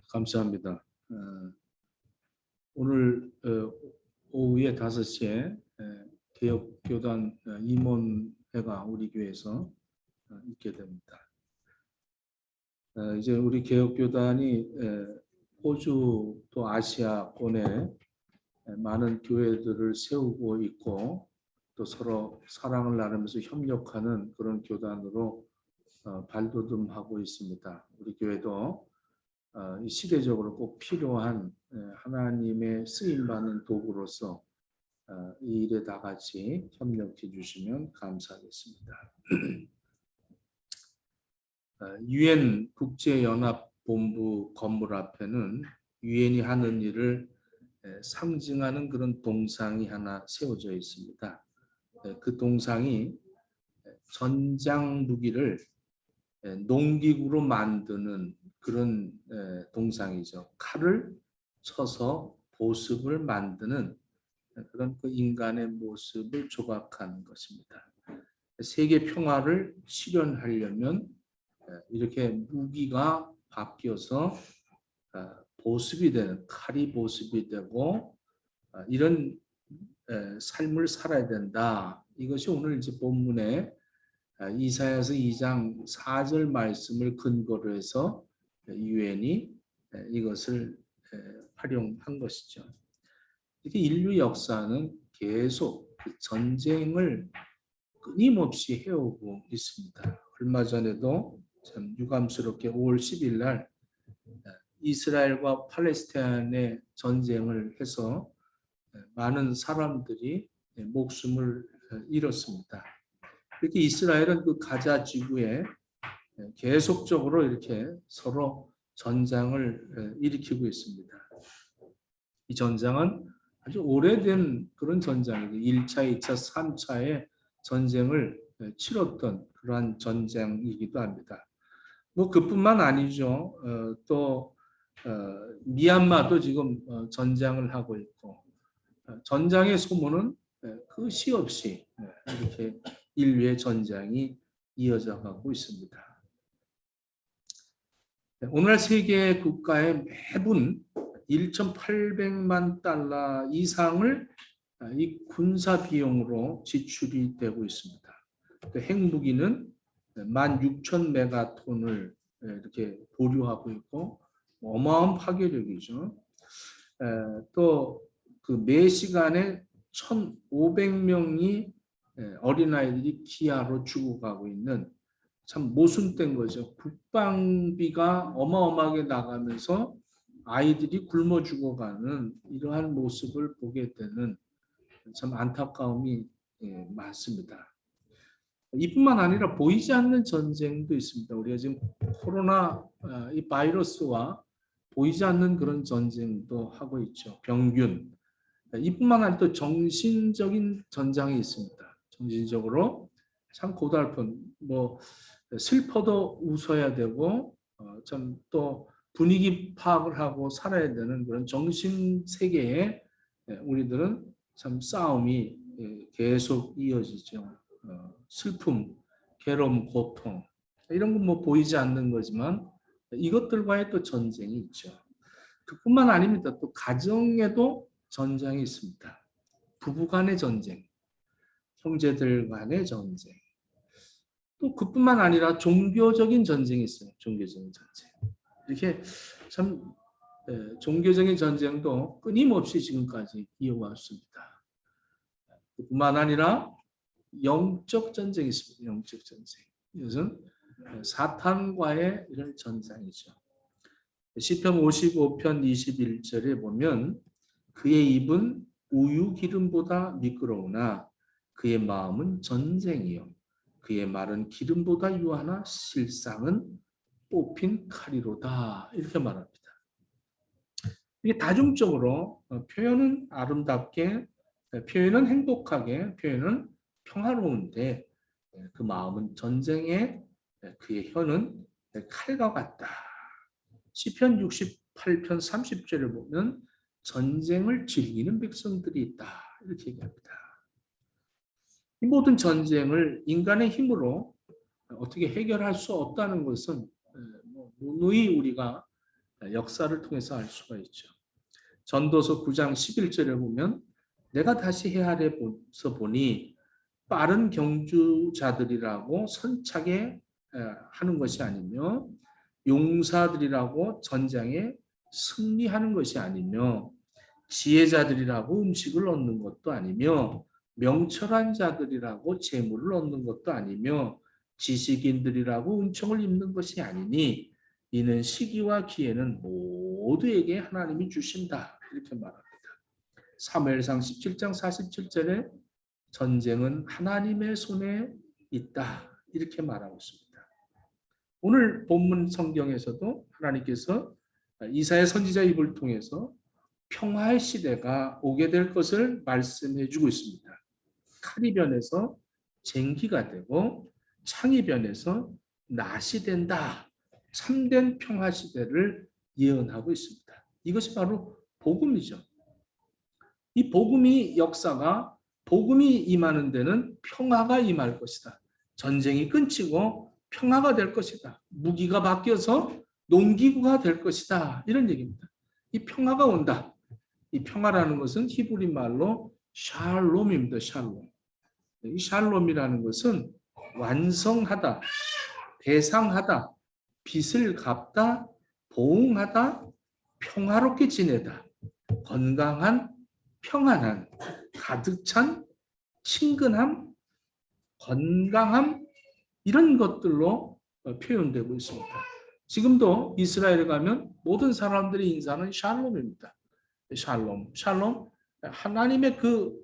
감사합니다. 오늘 오후에 5시에 개혁교단 임원회가 우리 교회에서 있게 됩니다. 이제 우리 개혁교단이 호주 또 아시아권에 많은 교회들을 세우고 있고 또 서로 사랑을 나누면서 협력하는 그런 교단으로 발돋움하고 있습니다. 우리 교회도 시대적으로 꼭 필요한 하나님의 쓰임받는 도구로서 이 일에 다 같이 협력해 주시면 감사하겠습니다. UN 국제연합본부 건물 앞에는 UN이 하는 일을 상징하는 그런 동상이 하나 세워져 있습니다. 그 동상이 전장 무기를 농기구로 만드는 그런 동상이죠. 칼을 쳐서 보습을 만드는 그런 그 인간의 모습을 조각한 것입니다. 세계 평화를 실현하려면 이렇게 무기가 바뀌어서 보습이 되는, 칼이 보습이 되고 이런 삶을 살아야 된다. 이것이 오늘 이제 본문에 이사야서 2장 4절 말씀을 근거로 해서 유엔이 이것을 활용한 것이죠. 이렇게 인류 역사는 계속 전쟁을 끊임없이 해오고 있습니다. 얼마 전에도 참 유감스럽게 5월 10일 날 이스라엘과 팔레스타인의 전쟁을 해서 많은 사람들이 목숨을 잃었습니다. 이렇게 이스라엘은 그 가자 지구에 계속적으로 이렇게 서로 전장을 일으키고 있습니다. 이 전장은 아주 오래된 그런 전장이죠. 1차, 2차, 3차의 전쟁을 치렀던 그러한 전쟁이기도 합니다. 뭐 그뿐만 아니죠. 또 미얀마도 지금 전장을 하고 있고 전장의 소문은 끝이 없이 이렇게 인류의 전장이 이어져 가고 있습니다. 오늘날 세계 국가의 매분 1,800만 달러 이상을 이 군사 비용으로 지출이 되고 있습니다. 또 핵무기는 16,000메가톤을 이렇게 보유하고 있고 어마어마한 파괴력이죠. 또 그 매 시간에 1,500명이 어린아이들이 기아로 죽어가고 있는 참 모순된 거죠. 국방비가 어마어마하게 나가면서 아이들이 굶어 죽어가는 이러한 모습을 보게 되는 참 안타까움이 많습니다. 이뿐만 아니라 보이지 않는 전쟁도 있습니다. 우리가 지금 코로나 이 바이러스와 보이지 않는 그런 전쟁도 하고 있죠. 병균. 이뿐만 아니라 또 정신적인 전장이 있습니다. 정신적으로 참 고달픈 뭐 슬퍼도 웃어야 되고 참 또 분위기 파악을 하고 살아야 되는 그런 정신 세계에 우리들은 참 싸움이 계속 이어지죠. 슬픔, 괴로움, 고통 이런 건 뭐 보이지 않는 거지만 이것들과의 또 전쟁이 있죠. 그뿐만 아닙니다. 또 가정에도 전쟁이 있습니다. 부부 간의 전쟁, 형제들 간의 전쟁. 또 그뿐만 아니라 종교적인 전쟁이 있어요. 종교적인 전쟁. 이렇게 참 종교적인 전쟁도 끊임없이 지금까지 이어왔습니다. 그뿐만 아니라 영적 전쟁이 있습니다. 영적 전쟁. 이것은 사탄과의 이런 전쟁이죠. 시편 55편 21절에 보면 그의 입은 우유 기름보다 미끄러우나 그의 마음은 전쟁이요 그의 말은 기름보다 유하나 실상은 뽑힌 칼이로다 이렇게 말합니다. 이게 다중적으로 표현은 아름답게 표현은 행복하게 표현은 평화로운데 그 마음은 전쟁에 그의 혀는 칼과 같다. 시편 68편 30절을 보면 전쟁을 즐기는 백성들이 있다. 이렇게 얘기합니다. 이 모든 전쟁을 인간의 힘으로 어떻게 해결할 수 없다는 것은 누누이 우리가 역사를 통해서 알 수가 있죠. 전도서 9장 11절에 보면 내가 다시 헤아려서 보니 빠른 경주자들이라고 선차게 하는 것이 아니며 용사들이라고 전장에 승리하는 것이 아니며 지혜자들이라고 음식을 얻는 것도 아니며 명철한 자들이라고 재물을 얻는 것도 아니며 지식인들이라고 은총을 입는 것이 아니니 이는 시기와 기회는 모두에게 하나님이 주신다. 이렇게 말합니다. 사무엘상 17장 47절에 전쟁은 하나님의 손에 있다. 이렇게 말하고 있습니다. 오늘 본문 성경에서도 하나님께서 이사야 선지자 입을 통해서 평화의 시대가 오게 될 것을 말씀해 주고 있습니다. 칼이 변해서 쟁기가 되고 창이 변해서 낫이 된다. 참된 평화 시대를 예언하고 있습니다. 이것이 바로 복음이죠. 이 복음이 역사가 복음이 임하는 데는 평화가 임할 것이다. 전쟁이 끊기고 평화가 될 것이다. 무기가 바뀌어서 농기구가 될 것이다. 이런 얘기입니다. 이 평화가 온다. 이 평화라는 것은 히브리 말로 샬롬입니다. 샬롬. 이 샬롬이라는 것은 완성하다, 배상하다, 빚을 갚다, 보응하다, 평화롭게 지내다, 건강한, 평안한, 가득 찬, 친근함, 건강함 이런 것들로 표현되고 있습니다. 지금도 이스라엘에 가면 모든 사람들의 인사는 샬롬입니다. 샬롬, 샬롬. 하나님의 그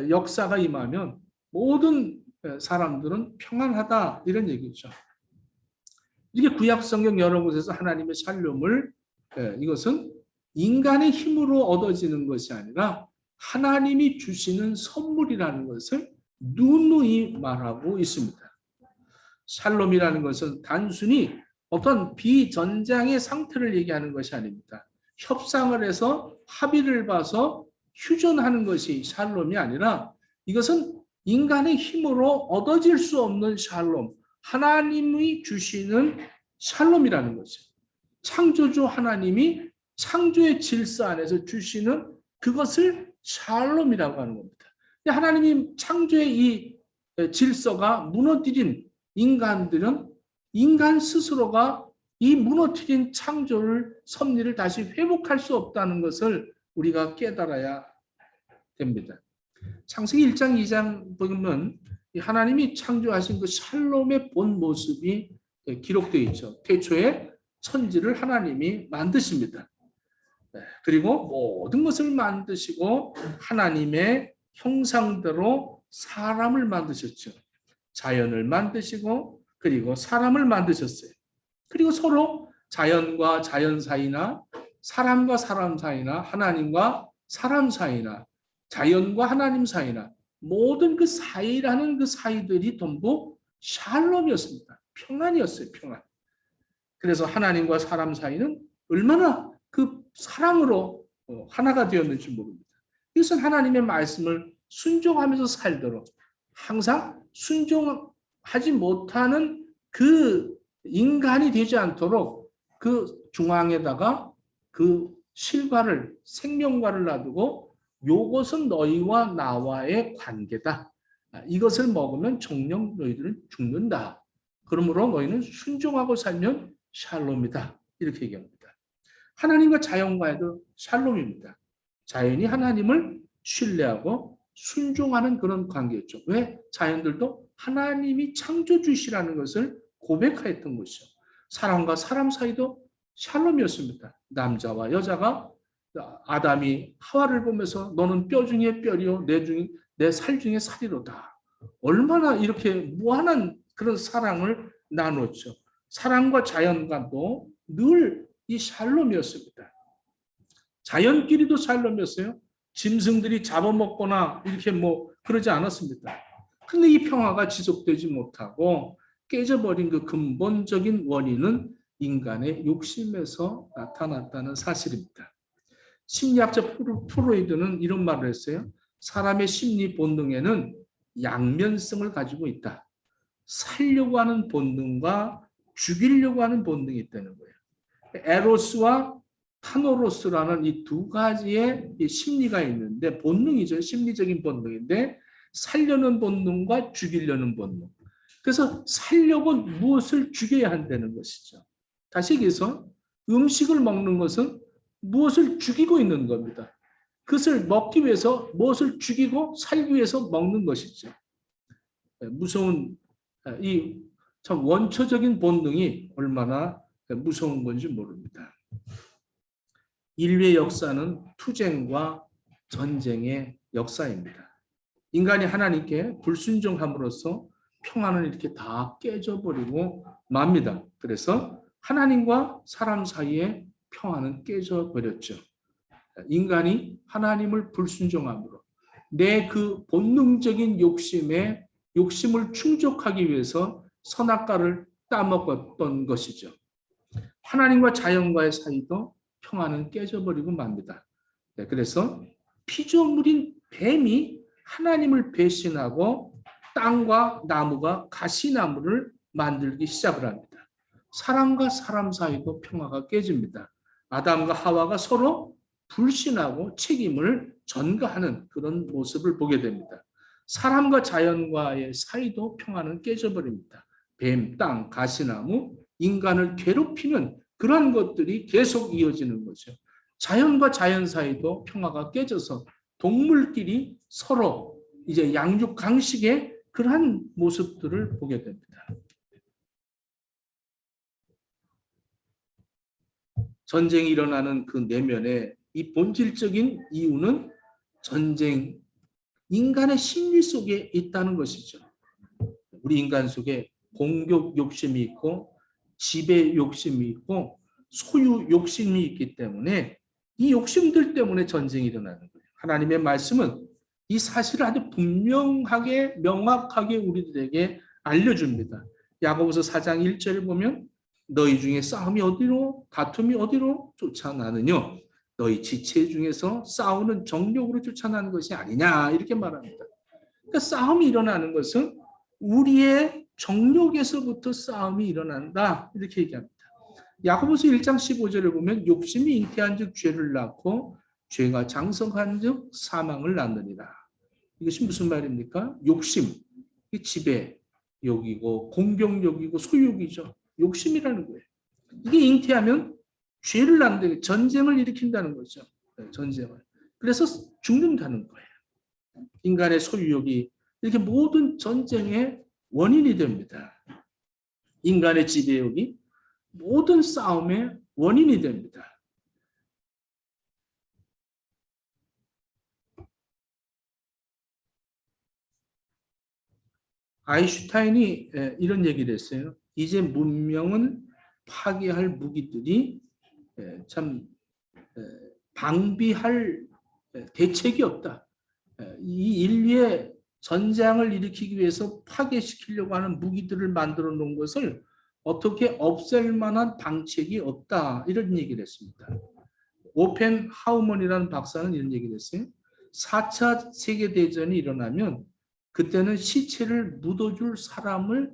역사가 임하면 모든 사람들은 평안하다 이런 얘기죠. 이게 구약 성경 여러 곳에서 하나님의 샬롬을 이것은 인간의 힘으로 얻어지는 것이 아니라 하나님이 주시는 선물이라는 것을 누누이 말하고 있습니다. 샬롬이라는 것은 단순히 어떤 비전장의 상태를 얘기하는 것이 아닙니다. 협상을 해서 합의를 봐서 휴전하는 것이 샬롬이 아니라 이것은 인간의 힘으로 얻어질 수 없는 샬롬, 하나님이 주시는 샬롬이라는 거죠. 창조주 하나님이 창조의 질서 안에서 주시는 그것을 샬롬이라고 하는 겁니다. 하나님이 창조의 이 질서가 무너뜨린 인간들은 인간 스스로가 이 무너뜨린 창조를 섭리를 다시 회복할 수 없다는 것을 우리가 깨달아야 됩니다. 창세기 1장 2장 보면 하나님이 창조하신 그 샬롬의 본 모습이 기록되어 있죠. 태초에 천지를 하나님이 만드십니다. 그리고 모든 것을 만드시고 하나님의 형상대로 사람을 만드셨죠. 자연을 만드시고 그리고 사람을 만드셨어요. 그리고 서로 자연과 자연 사이나 사람과 사람 사이나 하나님과 사람 사이나 자연과 하나님 사이나 모든 그 사이라는 그 사이들이 전부 샬롬이었습니다. 평안이었어요. 평안. 그래서 하나님과 사람 사이는 얼마나 그 사랑으로 하나가 되었는지 모릅니다. 이것은 하나님의 말씀을 순종하면서 살도록 항상 순종하지 못하는 그 인간이 되지 않도록 그 중앙에다가 그 실과를 생명과를 놔두고 요것은 너희와 나와의 관계다. 이것을 먹으면 정녕 너희들은 죽는다. 그러므로 너희는 순종하고 살면 샬롬이다. 이렇게 얘기합니다. 하나님과 자연과에도 샬롬입니다. 자연이 하나님을 신뢰하고 순종하는 그런 관계였죠. 왜? 자연들도 하나님이 창조주시라는 것을 고백하였던 것이죠. 사람과 사람 사이도 샬롬이었습니다. 남자와 여자가 아담이 하와를 보면서 너는 뼈 중에 뼈리요 내 살 중에 살이로다. 얼마나 이렇게 무한한 그런 사랑을 나눴죠. 사람과 자연과도 늘 이 샬롬이었습니다. 자연끼리도 샬롬이었어요. 짐승들이 잡아먹거나 이렇게 그러지 않았습니다. 근데 이 평화가 지속되지 못하고 깨져버린 그 근본적인 원인은 인간의 욕심에서 나타났다는 사실입니다. 심리학자 프로이드는 이런 말을 했어요. 사람의 심리 본능에는 양면성을 가지고 있다. 살려고 하는 본능과 죽이려고 하는 본능이 있다는 거예요. 에로스와 타노로스라는 이 두 가지의 이 심리가 있는데, 본능이죠. 심리적인 본능인데, 살려는 본능과 죽이려는 본능. 그래서 살려고 무엇을 죽여야 한다는 것이죠. 다시 얘기해서 음식을 먹는 것은 무엇을 죽이고 있는 겁니다. 그것을 먹기 위해서 무엇을 죽이고 살기 위해서 먹는 것이죠. 무서운 이 참 원초적인 본능이 얼마나 무서운 건지 모릅니다. 인류의 역사는 투쟁과 전쟁의 역사입니다. 인간이 하나님께 불순종함으로써 평안을 이렇게 다 깨져버리고 맙니다. 그래서 하나님과 사람 사이에 평안은 깨져버렸죠. 인간이 하나님을 불순종함으로 내 그 본능적인 욕심을 충족하기 위해서 선악과를 따먹었던 것이죠. 하나님과 자연과의 사이도 평안은 깨져버리고 맙니다. 그래서 피조물인 뱀이 하나님을 배신하고 땅과 나무가 가시나무를 만들기 시작을 합니다. 사람과 사람 사이도 평화가 깨집니다. 아담과 하와가 서로 불신하고 책임을 전가하는 그런 모습을 보게 됩니다. 사람과 자연과의 사이도 평화는 깨져버립니다. 뱀, 땅, 가시나무, 인간을 괴롭히는 그런 것들이 계속 이어지는 거죠. 자연과 자연 사이도 평화가 깨져서 동물끼리 서로 이제 양육강식의 그러한 모습들을 보게 됩니다. 전쟁이 일어나는 그 내면에 이 본질적인 이유는 전쟁, 인간의 심리 속에 있다는 것이죠. 우리 인간 속에 공격 욕심이 있고 지배 욕심이 있고 소유 욕심이 있기 때문에 이 욕심들 때문에 전쟁이 일어나는 거예요. 하나님의 말씀은 이 사실을 아주 분명하게 명확하게 우리들에게 알려줍니다. 야고보서 4장 1절을 보면 너희 중에 싸움이 어디로 다툼이 어디로 쫓아나느냐 너희 지체 중에서 싸우는 정욕으로 쫓아나는 것이 아니냐 이렇게 말합니다. 그러니까 싸움이 일어나는 것은 우리의 정욕에서부터 싸움이 일어난다 이렇게 얘기합니다. 야고보서 1장 15절을 보면 욕심이 잉태한 즉 죄를 낳고 죄가 장성한 즉 사망을 낳느니라. 이것이 무슨 말입니까? 욕심, 지배욕이고 공격욕이고 소욕이죠. 욕심이라는 거예요. 이게 잉태하면 죄를 낳는다, 전쟁을 일으킨다는 거죠. 전쟁을. 그래서 죽는다는 거예요. 인간의 소유욕이 이렇게 모든 전쟁의 원인이 됩니다. 인간의 지배욕이 모든 싸움의 원인이 됩니다. 아인슈타인이 이런 얘기를 했어요. 이제 문명은 파괴할 무기들이 참 방비할 대책이 없다. 이 인류의 전쟁을 일으키기 위해서 파괴시키려고 하는 무기들을 만들어 놓은 것을 어떻게 없앨 만한 방책이 없다. 이런 얘기를 했습니다. 오펜하우먼이라는 박사는 이런 얘기를 했어요. 4차 세계대전이 일어나면 그때는 시체를 묻어줄 사람을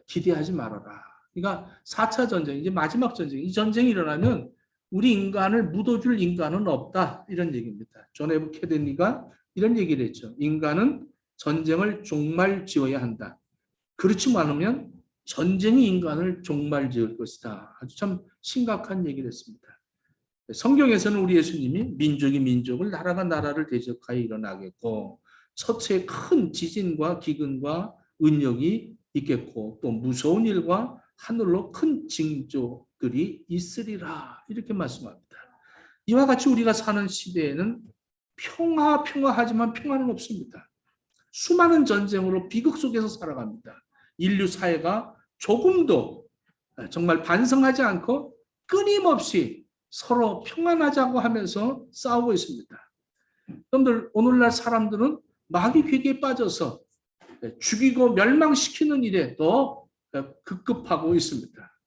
기대하지 말아라. 그러니까 4차 전쟁, 이제 마지막 전쟁, 이 전쟁이 일어나면 우리 인간을 묻어줄 인간은 없다. 이런 얘기입니다. 존 F 케네디가 이런 얘기를 했죠. 인간은 전쟁을 종말 지어야 한다. 그렇지 않으면 전쟁이 인간을 종말 지을 것이다. 아주 참 심각한 얘기를 했습니다. 성경에서는 우리 예수님이 민족이 민족을 나라가 나라를 대적하여 일어나겠고 서체에 큰 지진과 기근과 은력이 있겠고 또 무서운 일과 하늘로 큰 징조들이 있으리라 이렇게 말씀합니다. 이와 같이 우리가 사는 시대에는 평화하지만 평화는 없습니다. 수많은 전쟁으로 비극 속에서 살아갑니다. 인류 사회가 조금도 정말 반성하지 않고 끊임없이 서로 평안하자고 하면서 싸우고 있습니다. 여러분들 오늘날 사람들은 마귀 괴계에 빠져서 죽이고 멸망시키는 일에 더 급급하고 있습니다.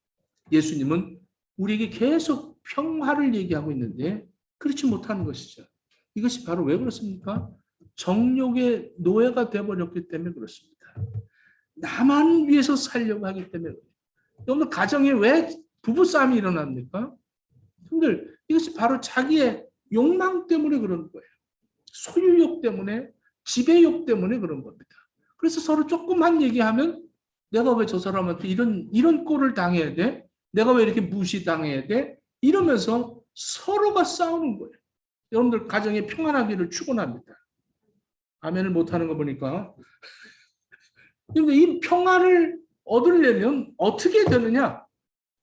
예수님은 우리에게 계속 평화를 얘기하고 있는데 그렇지 못하는 것이죠. 이것이 바로 왜 그렇습니까? 정욕의 노예가 되어버렸기 때문에 그렇습니다. 나만 위해서 살려고 하기 때문에. 여러분 가정에 왜 부부싸움이 일어납니까? 여러분들 이것이 바로 자기의 욕망 때문에 그런 거예요. 소유욕 때문에, 지배욕 때문에 그런 겁니다. 그래서 서로 조금만 얘기하면 내가 왜 저 사람한테 이런 꼴을 당해야 돼? 내가 왜 이렇게 무시당해야 돼? 이러면서 서로가 싸우는 거예요. 여러분들 가정에 평안하기를 축원합니다. 아멘을 못하는 거 보니까. 근데 이 평화를 얻으려면 어떻게 되느냐?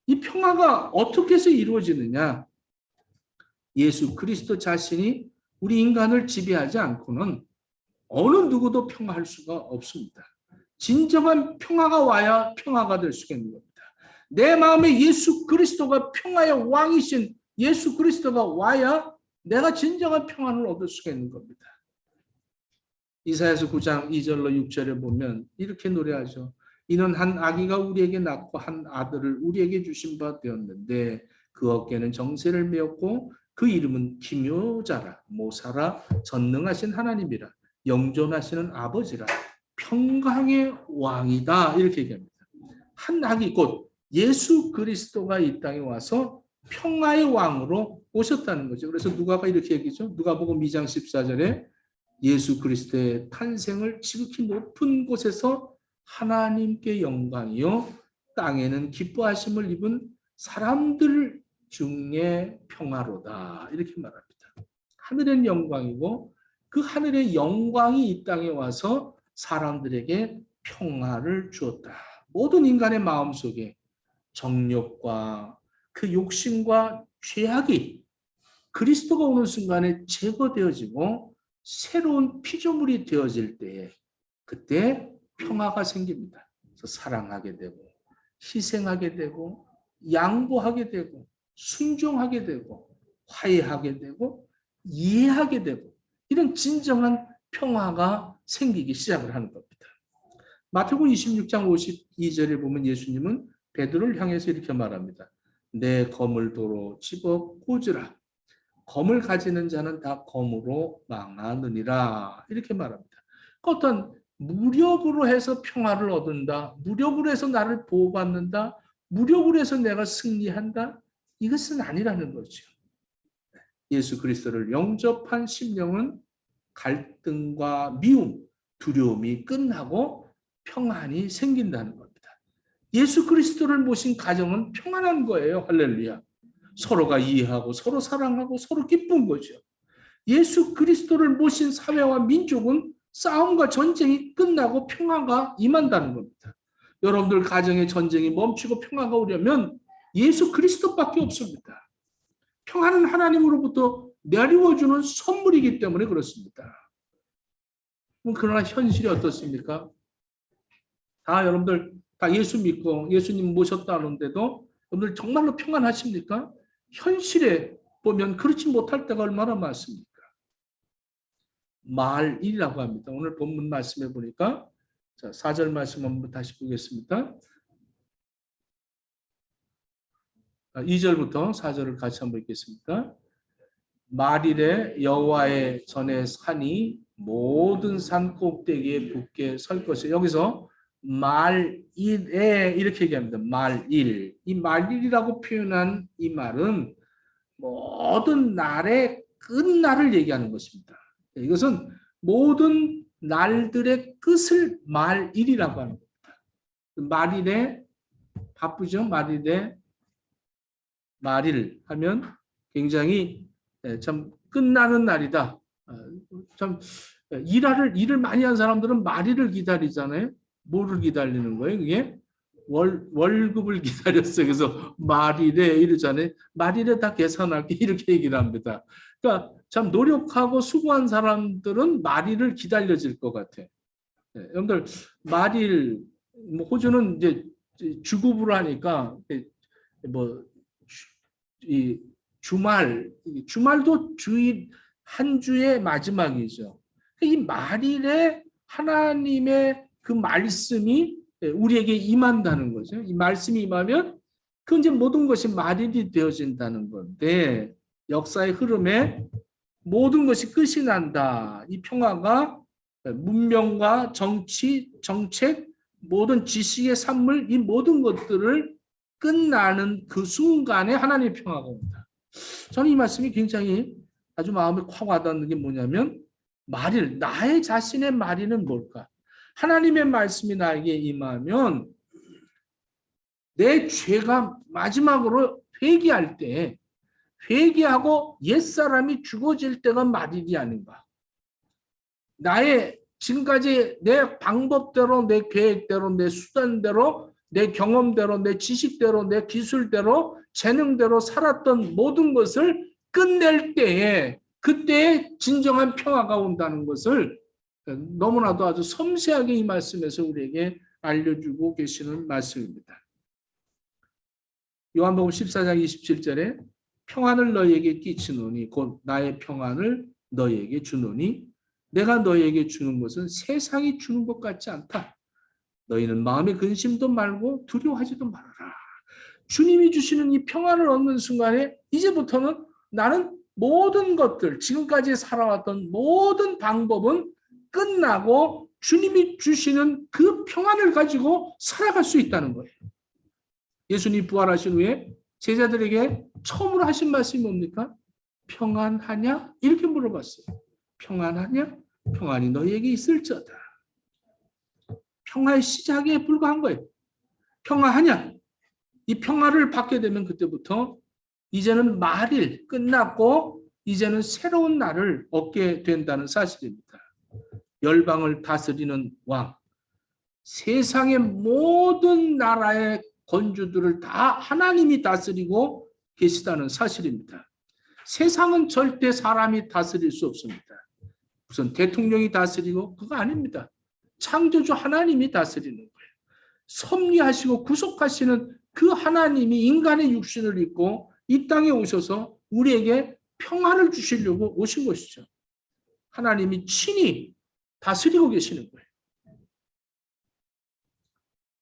이 평화가 어떻게 해서 이루어지느냐? 예수 그리스도 자신이 우리 인간을 지배하지 않고는 어느 누구도 평화할 수가 없습니다. 진정한 평화가 와야 평화가 될 수가 있는 겁니다. 내 마음에 예수 그리스도가 평화의 왕이신 예수 그리스도가 와야 내가 진정한 평안을 얻을 수가 있는 겁니다. 이사야서 9장 2절로 6절에 보면 이렇게 노래하죠. 이는 한 아기가 우리에게 낳고 한 아들을 우리에게 주신 바 되었는데 그 어깨는 정세를 메었고 그 이름은 기묘자라 모사라 전능하신 하나님이라 영존하시는 아버지라 평강의 왕이다 이렇게 얘기합니다. 한 아기 곧 예수 그리스도가 이 땅에 와서 평화의 왕으로 오셨다는 거죠. 그래서 누가가 이렇게 얘기죠. 누가복음 2장 14절에 예수 그리스도의 탄생을 지극히 높은 곳에서 하나님께 영광이요 땅에는 기뻐하심을 입은 사람들 중에 평화로다 이렇게 말합니다. 하늘은 영광이고 그 하늘의 영광이 이 땅에 와서 사람들에게 평화를 주었다. 모든 인간의 마음속에 정욕과 그 욕심과 죄악이 그리스도가 오는 순간에 제거되어지고 새로운 피조물이 되어질 때에 그때 평화가 생깁니다. 그래서 사랑하게 되고 희생하게 되고 양보하게 되고 순종하게 되고 화해하게 되고 이해하게 되고 이런 진정한 평화가 생기기 시작을 하는 겁니다. 마태복음 26장 52절에 보면 예수님은 베드로를 향해서 이렇게 말합니다. 내 검을 도로 집어 꽂으라. 검을 가지는 자는 다 검으로 망하느니라. 이렇게 말합니다. 어떤 무력으로 해서 평화를 얻는다. 무력으로 해서 나를 보호받는다. 무력으로 해서 내가 승리한다. 이것은 아니라는 거죠. 예수 그리스도를 영접한 심령은 갈등과 미움, 두려움이 끝나고 평안이 생긴다는 겁니다. 예수 그리스도를 모신 가정은 평안한 거예요. 할렐루야. 서로가 이해하고 서로 사랑하고 서로 기쁜 거죠. 예수 그리스도를 모신 사회와 민족은 싸움과 전쟁이 끝나고 평화가 임한다는 겁니다. 여러분들 가정의 전쟁이 멈추고 평화가 오려면 예수 그리스도밖에 없습니다. 평화는 하나님으로부터 내리워주는 선물이기 때문에 그렇습니다. 그러나 현실이 어떻습니까? 다 여러분들 다 예수 믿고 예수님 모셨다는데도 여러분들 정말로 평안하십니까? 현실에 보면 그렇지 못할 때가 얼마나 많습니까? 말일이라고 합니다. 오늘 본문 말씀해 보니까 자, 4절 말씀 한번 다시 보겠습니다. 2절부터 4절을 같이 한번 읽겠습니다. 말일에 여호와의 전에 산이 모든 산 꼭대기에 붙게 설 것이에요. 여기서 말일에 이렇게 얘기합니다. 말일. 이 말일이라고 표현한 이 말은 모든 날의 끝날을 얘기하는 것입니다. 이것은 모든 날들의 끝을 말일이라고 합니다. 말일에 바쁘죠? 말일에 말일 하면 굉장히 참 끝나는 날이다. 참 일을 많이 한 사람들은 말일을 기다리잖아요. 뭐를 기다리는 거예요? 그게 월급을 기다렸어요. 그래서 말일에 이러잖아요. 말일에 다 계산할게 이렇게 얘기를 합니다. 그러니까 참 노력하고 수고한 사람들은 말일을 기다려질 것 같아요. 여러분들 말일 호주는 이제 주급으로 하니까 이 주말도 주일 한 주의 마지막이죠. 이 말일에 하나님의 그 말씀이 우리에게 임한다는 거죠. 이 말씀이 임하면 그 이제 모든 것이 말일이 되어진다는 건데 역사의 흐름에 모든 것이 끝이 난다. 이 평화가 문명과 정치, 정책, 모든 지식의 산물 이 모든 것들을 끝나는 그 순간에 하나님의 평화가 옵니다. 저는 이 말씀이 굉장히 아주 마음에 확 와닿는 게 뭐냐면 말일, 나의 자신의 말일은 뭘까? 하나님의 말씀이 나에게 임하면 내 죄가 마지막으로 회개할 때 회개하고 옛사람이 죽어질 때가 말일이 아닌가. 나의 지금까지 내 방법대로, 내 계획대로, 내 수단대로, 내 경험대로, 내 지식대로, 내 기술대로, 재능대로 살았던 모든 것을 끝낼 때에 그때에 진정한 평화가 온다는 것을 너무나도 아주 섬세하게 이 말씀에서 우리에게 알려주고 계시는 말씀입니다. 요한복음 14장 27절에 평안을 너희에게 끼치노니 곧 나의 평안을 너희에게 주노니 내가 너희에게 주는 것은 세상이 주는 것 같지 않다. 너희는 마음의 근심도 말고 두려워하지도 말아라. 주님이 주시는 이 평안을 얻는 순간에 이제부터는 나는 모든 것들, 지금까지 살아왔던 모든 방법은 끝나고 주님이 주시는 그 평안을 가지고 살아갈 수 있다는 거예요. 예수님이 부활하신 후에 제자들에게 처음으로 하신 말씀이 뭡니까? 평안하냐? 이렇게 물어봤어요. 평안하냐? 평안이 너희에게 있을지어다. 평화의 시작에 불과한 거예요. 평화하냐? 이 평화를 받게 되면 그때부터 이제는 말일 끝났고 이제는 새로운 날을 얻게 된다는 사실입니다. 열방을 다스리는 왕, 세상의 모든 나라의 건주들을 다 하나님이 다스리고 계시다는 사실입니다. 세상은 절대 사람이 다스릴 수 없습니다. 무슨 대통령이 다스리고 그거 아닙니다. 창조주 하나님이 다스리는 거예요. 섭리하시고 구속하시는 그 하나님이 인간의 육신을 입고 이 땅에 오셔서 우리에게 평안을 주시려고 오신 것이죠. 하나님이 친히 다스리고 계시는 거예요.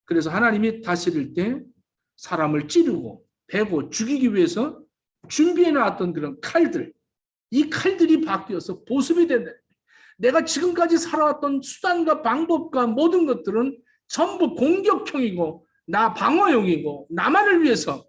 그래서 하나님이 다스릴 때 사람을 찌르고 베고 죽이기 위해서 준비해 놨던 그런 칼들, 이 칼들이 바뀌어서 보습이 된다. 내가 지금까지 살아왔던 수단과 방법과 모든 것들은 전부 공격형이고 나 방어용이고 나만을 위해서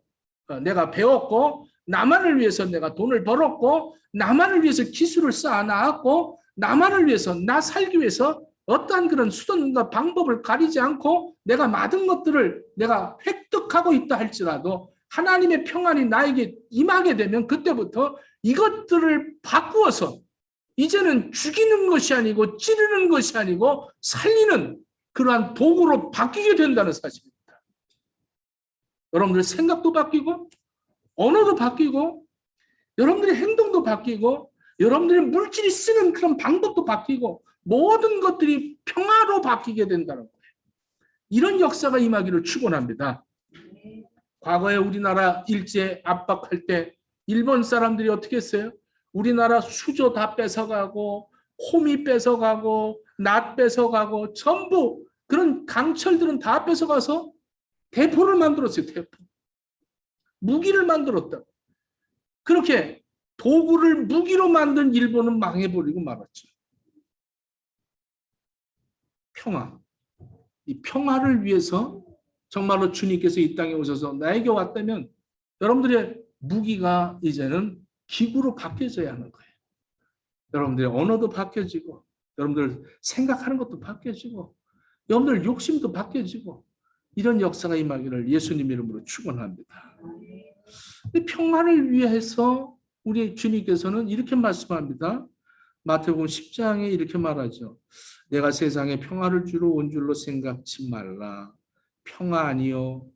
내가 배웠고 나만을 위해서 내가 돈을 벌었고 나만을 위해서 기술을 쌓아나왔고 나만을 위해서 나 살기 위해서 어떠한 그런 수단과 방법을 가리지 않고 내가 많은 것들을 내가 획득하고 있다 할지라도 하나님의 평안이 나에게 임하게 되면 그때부터 이것들을 바꾸어서 이제는 죽이는 것이 아니고 찌르는 것이 아니고 살리는 그러한 도구로 바뀌게 된다는 사실입니다. 여러분들의 생각도 바뀌고 언어도 바뀌고 여러분들의 행동도 바뀌고 여러분들의 물질이 쓰는 그런 방법도 바뀌고 모든 것들이 평화로 바뀌게 된다는 거예요. 이런 역사가 임하기를 축원합니다. 과거에 우리나라 일제 압박할 때 일본 사람들이 어떻게 했어요? 우리나라 수조 다 뺏어가고 호미 뺏어가고 낫 뺏어가고 전부 그런 강철들은 다 뺏어가서 대포를 만들었어요. 대포. 무기를 만들었다. 그렇게 도구를 무기로 만든 일본은 망해버리고 말았죠. 평화. 이 평화를 위해서 정말로 주님께서 이 땅에 오셔서 나에게 왔다면 여러분들의 무기가 이제는 기구로 바뀌어져야 하는 거예요. 여러분들의 언어도 바뀌어지고 여러분들 생각하는 것도 바뀌어지고 여러분들 욕심도 바뀌어지고 이런 역사가 임하기를 예수님 이름으로 축원합니다. 평화를 위해서 우리 주님께서는 이렇게 말씀합니다. 마태복음 10장에 이렇게 말하죠. 내가 세상에 평화를 주러 온 줄로 생각지 말라. 평화 아니요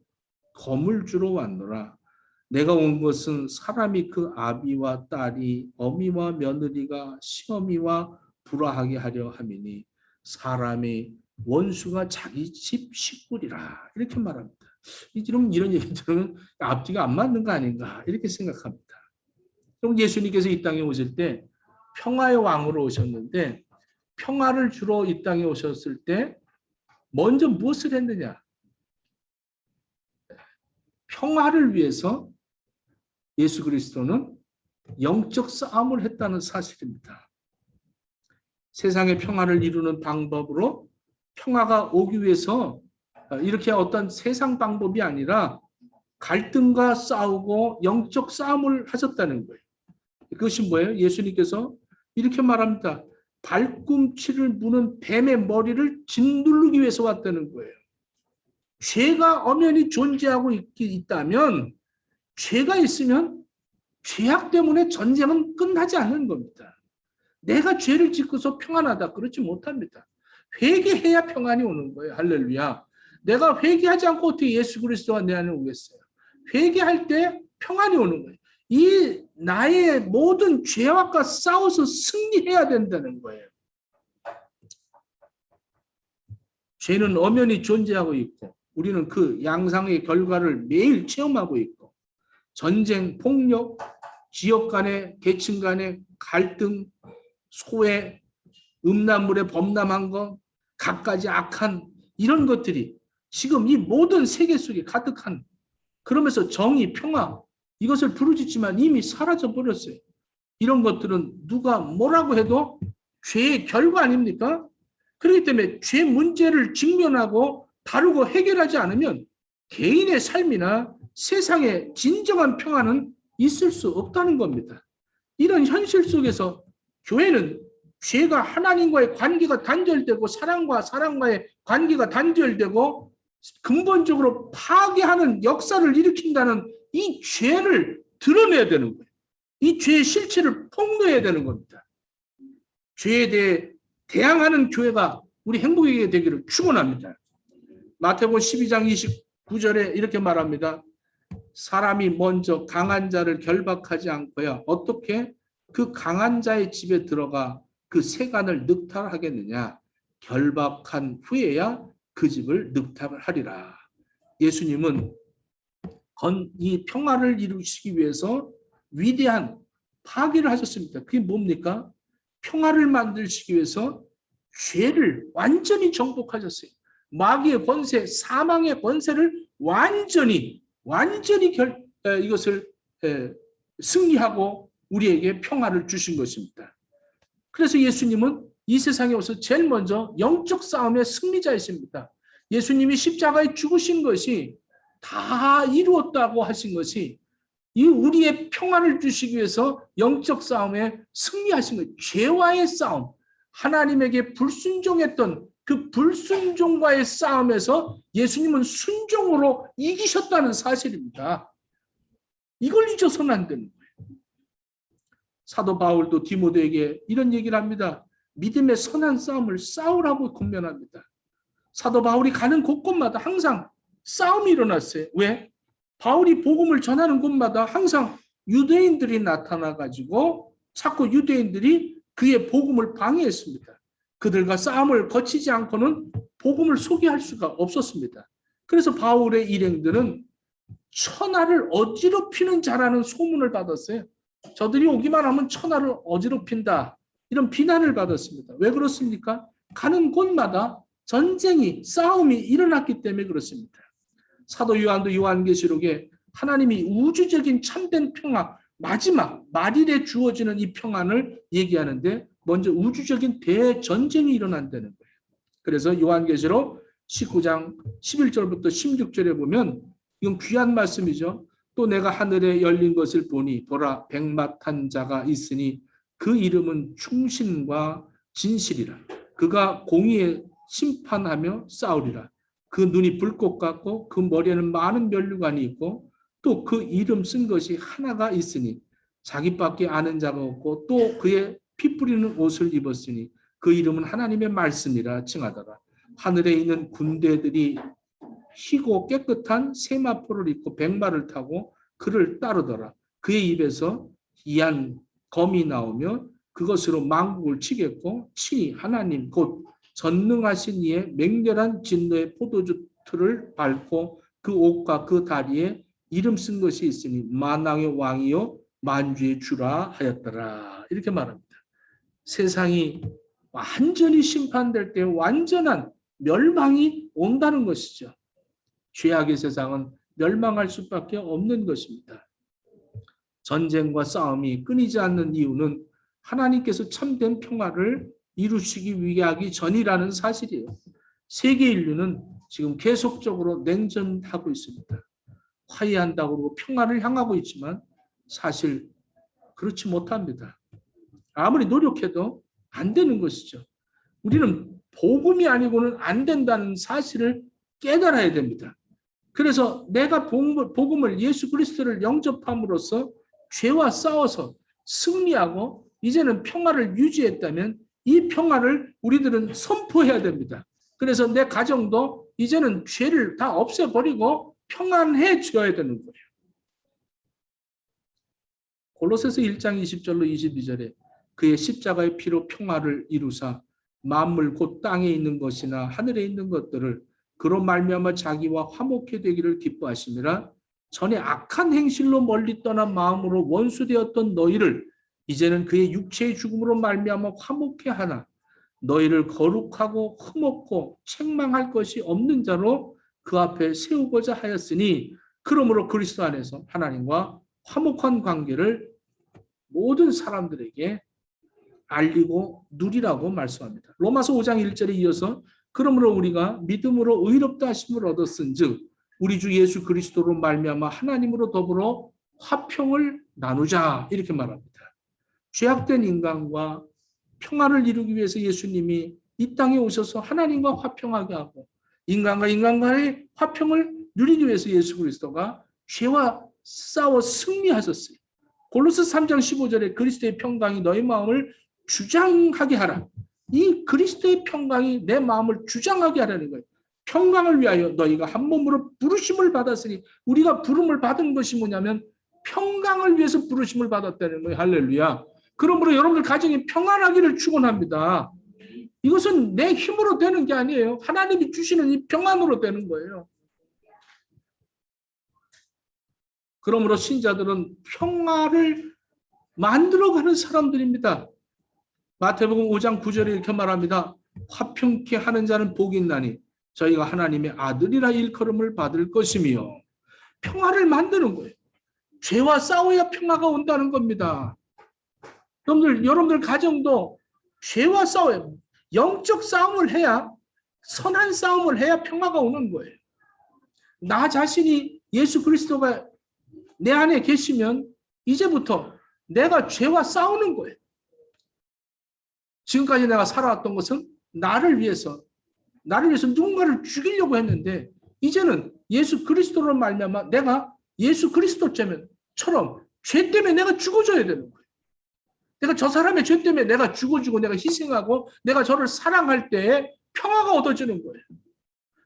검을 주러 왔노라. 내가 온 것은 사람이 그 아비와 딸이 어미와 며느리가 시어미와 불화하게 하려 함이니 사람의 원수가 자기 집 식구리라. 이렇게 말합니다. 이런 얘기 들으면 앞뒤가 안 맞는 거 아닌가 이렇게 생각합니다. 그럼 예수님께서 이 땅에 오실 때 평화의 왕으로 오셨는데 평화를 주러 이 땅에 오셨을 때 먼저 무엇을 했느냐? 평화를 위해서 예수 그리스도는 영적 싸움을 했다는 사실입니다. 세상의 평화를 이루는 방법으로 평화가 오기 위해서 이렇게 어떤 세상 방법이 아니라 갈등과 싸우고 영적 싸움을 하셨다는 거예요. 그것이 뭐예요? 예수님께서 이렇게 말합니다. 발꿈치를 무는 뱀의 머리를 짓누르기 위해서 왔다는 거예요. 죄가 엄연히 존재하고 있다면, 죄가 있으면 죄악 때문에 전쟁은 끝나지 않는 겁니다. 내가 죄를 짓고서 평안하다, 그렇지 못합니다. 회개해야 평안이 오는 거예요. 할렐루야. 내가 회개하지 않고 어떻게 예수 그리스도가 내 안에 오겠어요? 회개할 때 평안이 오는 거예요. 이 나의 모든 죄악과 싸워서 승리해야 된다는 거예요. 죄는 엄연히 존재하고 있고 우리는 그 양상의 결과를 매일 체험하고 있고, 전쟁, 폭력, 지역 간의, 계층 간의 갈등, 소외, 음란물에 범람한 것, 갖가지 악한 이런 것들이 지금 이 모든 세계 속에 가득한, 그러면서 정의, 평화 이것을 부르짖지만 이미 사라져 버렸어요. 이런 것들은 누가 뭐라고 해도 죄의 결과 아닙니까? 그렇기 때문에 죄 문제를 직면하고 다루고 해결하지 않으면 개인의 삶이나 세상의 진정한 평화는 있을 수 없다는 겁니다. 이런 현실 속에서 교회는 죄가 하나님과의 관계가 단절되고 사랑과의 관계가 단절되고 근본적으로 파괴하는 역사를 일으킨다는 이 죄를 드러내야 되는 거예요. 이 죄의 실체를 폭로해야 되는 겁니다. 죄에 대해 대항하는 교회가 우리 행복하게 되기를 축원합니다. 마태복음 12장 29절에 이렇게 말합니다. 사람이 먼저 강한 자를 결박하지 않고야 어떻게 그 강한 자의 집에 들어가 그 세간을 늑탈하겠느냐. 결박한 후에야 그 집을 늑탈하리라. 예수님은 이 평화를 이루시기 위해서 위대한 파괴를 하셨습니다. 그게 뭡니까? 평화를 만드시기 위해서 죄를 완전히 정복하셨어요. 마귀의 권세, 사망의 권세를 완전히 이것을 승리하고 우리에게 평화를 주신 것입니다. 그래서 예수님은 이 세상에 와서 제일 먼저 영적 싸움의 승리자이십니다. 예수님이 십자가에 죽으신 것이 다 이루었다고 하신 것이 이 우리의 평안을 주시기 위해서 영적 싸움에 승리하신 거예요. 죄와의 싸움, 하나님에게 불순종했던 그 불순종과의 싸움에서 예수님은 순종으로 이기셨다는 사실입니다. 이걸 잊어서는 안 되는 거예요. 사도 바울도 디모데에게 이런 얘기를 합니다. 믿음의 선한 싸움을 싸우라고 권면합니다. 사도 바울이 가는 곳곳마다 항상 싸움이 일어났어요. 왜? 바울이 복음을 전하는 곳마다 항상 유대인들이 나타나가지고 자꾸 유대인들이 그의 복음을 방해했습니다. 그들과 싸움을 거치지 않고는 복음을 소개할 수가 없었습니다. 그래서 바울의 일행들은 천하를 어지럽히는 자라는 소문을 받았어요. 저들이 오기만 하면 천하를 어지럽힌다. 이런 비난을 받았습니다. 왜 그렇습니까? 가는 곳마다 전쟁이, 싸움이 일어났기 때문에 그렇습니다. 사도 요한도 요한계시록에 하나님이 우주적인 참된 평화, 마지막 말일에 주어지는 이 평안을 얘기하는데 먼저 우주적인 대전쟁이 일어난다는 거예요. 그래서 요한계시록 19장 11절부터 16절에 보면 이건 귀한 말씀이죠. 또 내가 하늘에 열린 것을 보니 보라 백마탄 자가 있으니 그 이름은 충신과 진실이라. 그가 공의에 심판하며 싸우리라. 그 눈이 불꽃 같고 그 머리에는 많은 면류관이 있고 또 그 이름 쓴 것이 하나가 있으니 자기밖에 아는 자가 없고 또 그의 피 뿌리는 옷을 입었으니 그 이름은 하나님의 말씀이라 칭하더라. 하늘에 있는 군대들이 희고 깨끗한 세마포를 입고 백마를 타고 그를 따르더라. 그의 입에서 이한 검이 나오며 그것으로 만국을 치겠고 친히 하나님 곧 전능하신 이의 맹렬한 진노의 포도주 틀을 밟고 그 옷과 그 다리에 이름 쓴 것이 있으니 만왕의 왕이요 만주의 주라 하였더라. 이렇게 말합니다. 세상이 완전히 심판될 때 완전한 멸망이 온다는 것이죠. 죄악의 세상은 멸망할 수밖에 없는 것입니다. 전쟁과 싸움이 끊이지 않는 이유는 하나님께서 참된 평화를 이루시기 위하기 전이라는 사실이에요. 세계 인류는 지금 계속적으로 냉전하고 있습니다. 화해한다고 그러고 평화를 향하고 있지만 사실 그렇지 못합니다. 아무리 노력해도 안 되는 것이죠. 우리는 복음이 아니고는 안 된다는 사실을 깨달아야 됩니다. 그래서 내가 복음을 예수 그리스도를 영접함으로써 죄와 싸워서 승리하고 이제는 평화를 유지했다면 이 평화를 우리들은 선포해야 됩니다. 그래서 내 가정도 이제는 죄를 다 없애버리고 평안해져야 되는 거예요. 골로새서 1장 20절로 22절에 그의 십자가의 피로 평화를 이루사 만물 곧 땅에 있는 것이나 하늘에 있는 것들을 그로 말미암아 자기와 화목해 되기를 기뻐하심이라. 전에 악한 행실로 멀리 떠난 마음으로 원수되었던 너희를 이제는 그의 육체의 죽음으로 말미암아 화목해 하나 너희를 거룩하고 흠없고 책망할 것이 없는 자로 그 앞에 세우고자 하였으니 그러므로 그리스도 안에서 하나님과 화목한 관계를 모든 사람들에게 알리고 누리라고 말씀합니다. 로마서 5장 1절에 이어서 그러므로 우리가 믿음으로 의롭다 하심을 얻었은즉 우리 주 예수 그리스도로 말미암아 하나님으로 더불어 화평을 나누자 이렇게 말합니다. 죄악된 인간과 평화를 이루기 위해서 예수님이 이 땅에 오셔서 하나님과 화평하게 하고 인간과 인간 간의 화평을 누리기 위해서 예수 그리스도가 죄와 싸워 승리하셨어요. 골로새 3장 15절에 그리스도의 평강이 너희 마음을 주장하게 하라. 이 그리스도의 평강이 내 마음을 주장하게 하라는 거예요. 평강을 위하여 너희가 한 몸으로 부르심을 받았으니 우리가 부름을 받은 것이 뭐냐면 평강을 위해서 부르심을 받았다는 거예요. 할렐루야. 그러므로 여러분들 가정이 평안하기를 축원합니다. 이것은 내 힘으로 되는 게 아니에요. 하나님이 주시는 이 평안으로 되는 거예요. 그러므로 신자들은 평화를 만들어가는 사람들입니다. 마태복음 5장 9절에 이렇게 말합니다. 화평케 하는 자는 복이 있나니 저희가 하나님의 아들이라 일컬음을 받을 것이며 평화를 만드는 거예요. 죄와 싸워야 평화가 온다는 겁니다. 여러분들 가정도 죄와 싸워야 영적 싸움을 해야 선한 싸움을 해야 평화가 오는 거예요. 나 자신이 예수 그리스도가 내 안에 계시면 이제부터 내가 죄와 싸우는 거예요. 지금까지 내가 살아왔던 것은 나를 위해서 누군가를 죽이려고 했는데 이제는 예수 그리스도로 말미암아 내가 예수 그리스도처럼 죄 때문에 내가 죽어줘야 되는 거예요. 내가 저 사람의 죄 때문에 내가 죽어주고 내가 희생하고 내가 저를 사랑할 때 평화가 얻어지는 거예요.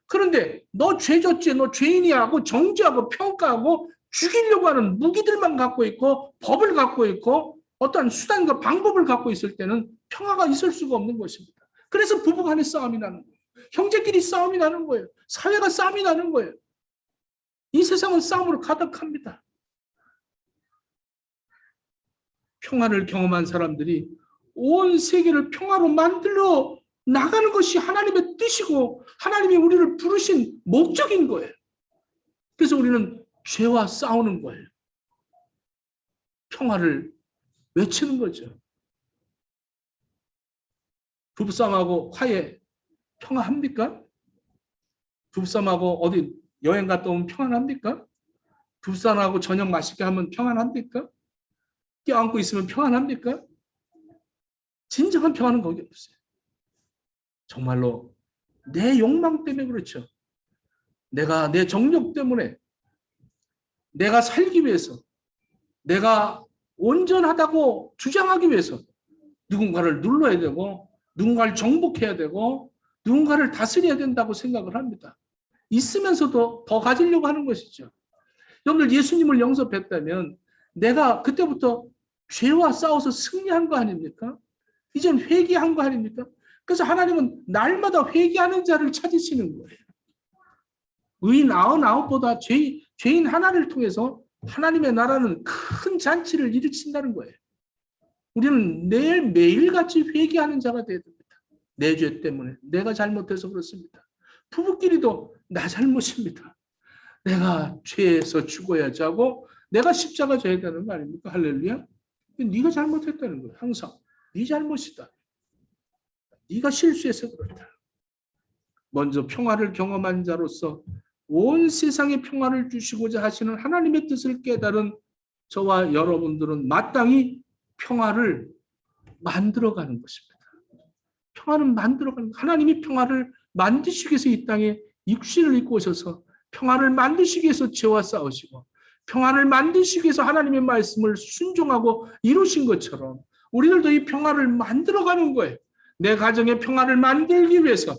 그런데 너 죄졌지, 너 죄인이야 하고 정죄하고 평가하고 죽이려고 하는 무기들만 갖고 있고 법을 갖고 있고 어떤 수단과 방법을 갖고 있을 때는 평화가 있을 수가 없는 것입니다. 그래서 부부 간에 싸움이 나는 거예요. 형제끼리 싸움이 나는 거예요. 사회가 싸움이 나는 거예요. 이 세상은 싸움으로 가득합니다. 평화를 경험한 사람들이 온 세계를 평화로 만들어 나가는 것이 하나님의 뜻이고 하나님이 우리를 부르신 목적인 거예요. 그래서 우리는 죄와 싸우는 거예요. 평화를 외치는 거죠. 부부싸움하고 화해 평화합니까? 부부싸움하고 어디 여행 갔다 오면 평안합니까? 부부싸움하고 저녁 맛있게 하면 평안합니까? 껴안고 있으면 평안합니까? 진정한 평안은 거기 없어요. 정말로 내 욕망 때문에 그렇죠. 내가 내 정욕 때문에 내가 살기 위해서 내가 온전하다고 주장하기 위해서 누군가를 눌러야 되고 누군가를 정복해야 되고 누군가를 다스려야 된다고 생각을 합니다. 있으면서도 더 가지려고 하는 것이죠. 여러분들 예수님을 영접했다면 내가 그때부터 죄와 싸워서 승리한 거 아닙니까? 이젠 회개한 거 아닙니까? 그래서 하나님은 날마다 회개하는 자를 찾으시는 거예요. 의인 99보다 죄인 하나를 통해서 하나님의 나라는 큰 잔치를 일으킨다는 거예요. 우리는 매일같이 회개하는 자가 되어야 됩니다. 내 죄 때문에 내가 잘못해서 그렇습니다. 부부끼리도 나 잘못입니다. 내가 죄에서 죽어야지 하고 내가 십자가 져야 되는 거 아닙니까? 할렐루야. 네가 잘못했다는 거예요. 항상 네 잘못이다. 네가 실수해서 그렇다. 먼저 평화를 경험한 자로서 온 세상에 평화를 주시고자 하시는 하나님의 뜻을 깨달은 저와 여러분들은 마땅히 평화를 만들어가는 것입니다. 평화는 만들어가는, 하나님이 평화를 만드시기 위해서 이 땅에 육신을 입고 오셔서 평화를 만드시기 위해서 죄와 싸우시고 평화를 만드시기 위해서 하나님의 말씀을 순종하고 이루신 것처럼 우리들도 이 평화를 만들어가는 거예요. 내 가정의 평화를 만들기 위해서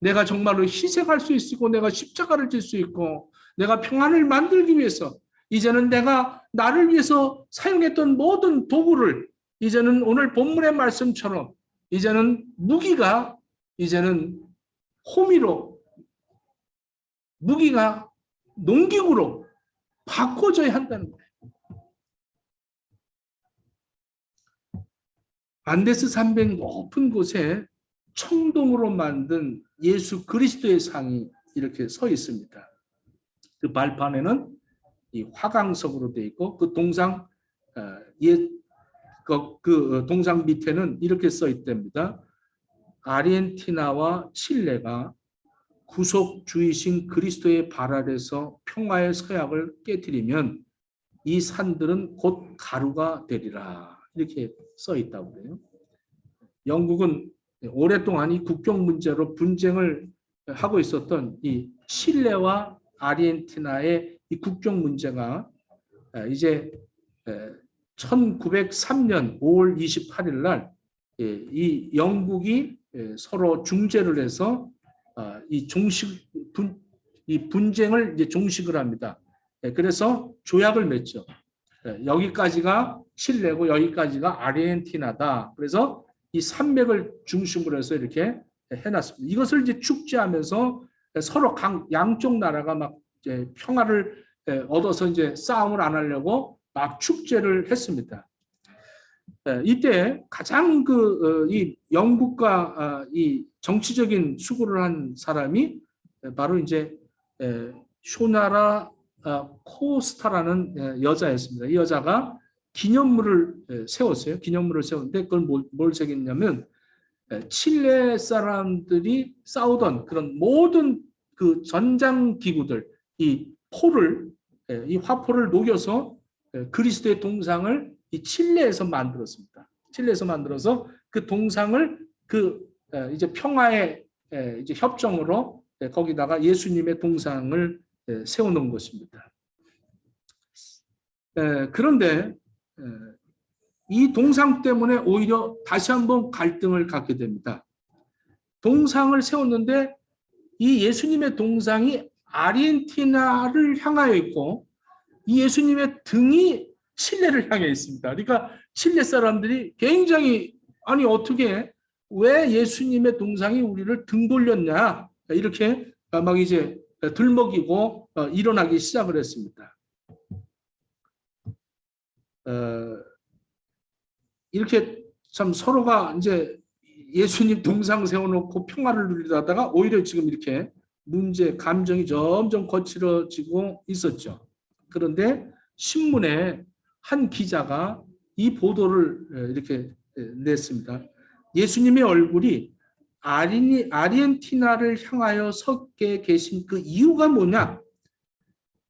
내가 정말로 희생할 수 있고 내가 십자가를 질 수 있고 내가 평안을 만들기 위해서 이제는 내가 나를 위해서 사용했던 모든 도구를 이제는 오늘 본문의 말씀처럼 이제는 무기가 이제는 호미로 무기가 농기구로 바꿔줘야 한다는 거예요. 안데스 산맥 높은 곳에 청동으로 만든 예수 그리스도의 상이 이렇게 서 있습니다. 그 발판에는 이 화강석으로 되어 있고 그 동상 그 동상 밑에는 이렇게 써 있답니다. 아르헨티나와 칠레가 구속주이신 그리스도의 발 아래서 평화의 서약을 깨뜨리면 이 산들은 곧 가루가 되리라. 이렇게 써 있다고 그래요. 영국은 오랫동안 이 국경 문제로 분쟁을 하고 있었던 이 칠레와 아르헨티나의 이 국경 문제가 이제 1903년 5월 28일 날 이 영국이 서로 중재를 해서 이 분쟁을 이제 종식을 합니다. 그래서 조약을 맺죠. 여기까지가 칠레고 여기까지가 아르헨티나다. 그래서 이 산맥을 중심으로 해서 이렇게 해놨습니다. 이것을 이제 축제하면서 서로 양쪽 나라가 막 이제 평화를 얻어서 이제 싸움을 안 하려고 막 축제를 했습니다. 이때 가장 이 영국과 이 정치적인 수고를 한 사람이 바로 이제 쇼나라 코스타라는 여자였습니다. 이 여자가 기념물을 세웠어요. 기념물을 세웠는데 그걸 뭘 새겼냐면 칠레 사람들이 싸우던 그런 모든 그 전장 기구들 이 화포를 녹여서 그리스도의 동상을 이 칠레에서 만들었습니다. 칠레에서 만들어서 그 동상을 이제 평화의 이제 협정으로 거기다가 예수님의 동상을 세워놓은 것입니다. 그런데 이 동상 때문에 오히려 다시 한번 갈등을 갖게 됩니다. 동상을 세웠는데 이 예수님의 동상이 아르헨티나를 향하여 있고 이 예수님의 등이 칠레를 향해 있습니다. 그러니까 칠레 사람들이 굉장히 아니 어떻게 왜 예수님의 동상이 우리를 등 돌렸냐 이렇게 막 이제 들먹이고 일어나기 시작을 했습니다. 이렇게 참 서로가 이제 예수님 동상 세워놓고 평화를 누리다가 오히려 지금 이렇게 감정이 점점 거칠어지고 있었죠. 그런데 신문에 한 기자가 이 보도를 이렇게 냈습니다. 예수님의 얼굴이 아르헨티나를 향하여 섰게 계신 그 이유가 뭐냐?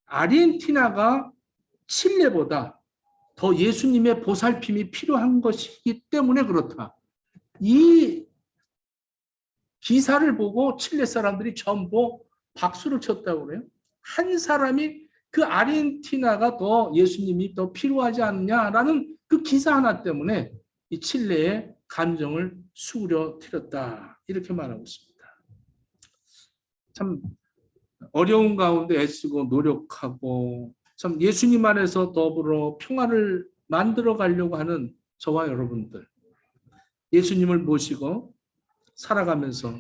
아르헨티나가 칠레보다 더 예수님의 보살핌이 필요한 것이기 때문에 그렇다. 이 기사를 보고 칠레 사람들이 전부 박수를 쳤다고 그래요. 한 사람이 그 아르헨티나가 더 예수님이 더 필요하지 않냐라는 그 기사 하나 때문에 이 칠레의 감정을 수그려뜨렸다. 이렇게 말하고 있습니다. 참 어려운 가운데 애쓰고 노력하고 참 예수님 안에서 더불어 평화를 만들어 가려고 하는 저와 여러분들 예수님을 모시고 살아가면서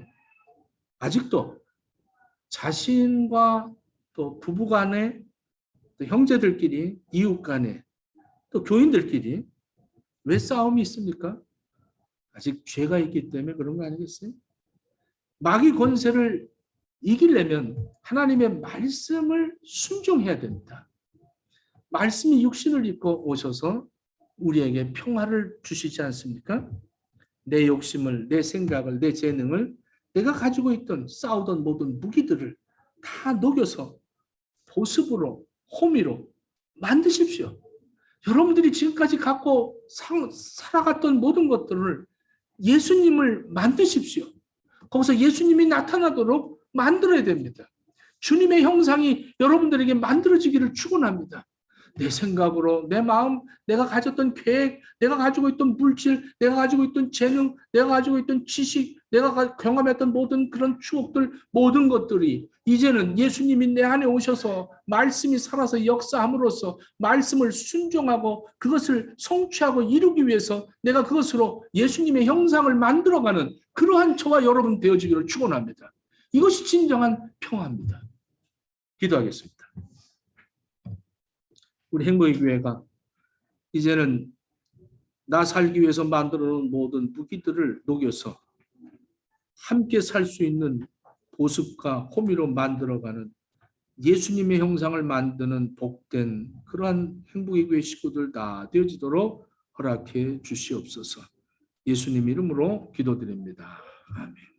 아직도 자신과 또 부부간에 또 형제들끼리 이웃간에 또 교인들끼리 왜 싸움이 있습니까? 아직 죄가 있기 때문에 그런 거 아니겠어요? 마귀 권세를 이기려면 하나님의 말씀을 순종해야 됩니다. 말씀이 육신을 입고 오셔서 우리에게 평화를 주시지 않습니까? 내 욕심을, 내 생각을, 내 재능을 내가 가지고 있던 싸우던 모든 무기들을 다 녹여서 보습으로, 호미로 만드십시오. 여러분들이 지금까지 갖고 살아갔던 모든 것들을 예수님을 만드십시오. 거기서 예수님이 나타나도록 만들어야 됩니다. 주님의 형상이 여러분들에게 만들어지기를 축원합니다. 내 생각으로, 내 마음, 내가 가졌던 계획, 내가 가지고 있던 물질, 내가 가지고 있던 재능, 내가 가지고 있던 지식, 내가 경험했던 모든 그런 추억들, 모든 것들이 이제는 예수님이 내 안에 오셔서 말씀이 살아서 역사함으로써 말씀을 순종하고 그것을 성취하고 이루기 위해서 내가 그것으로 예수님의 형상을 만들어가는 그러한 저와 여러분 되어지기를 축원합니다. 이것이 진정한 평화입니다. 기도하겠습니다. 우리 행복의 교회가 이제는 나 살기 위해서 만들어 놓은 모든 무기들을 녹여서 함께 살 수 있는 보습과 호미로 만들어가는 예수님의 형상을 만드는 복된 그러한 행복의 교회 식구들 다 되어지도록 허락해 주시옵소서. 예수님 이름으로 기도드립니다. 아멘.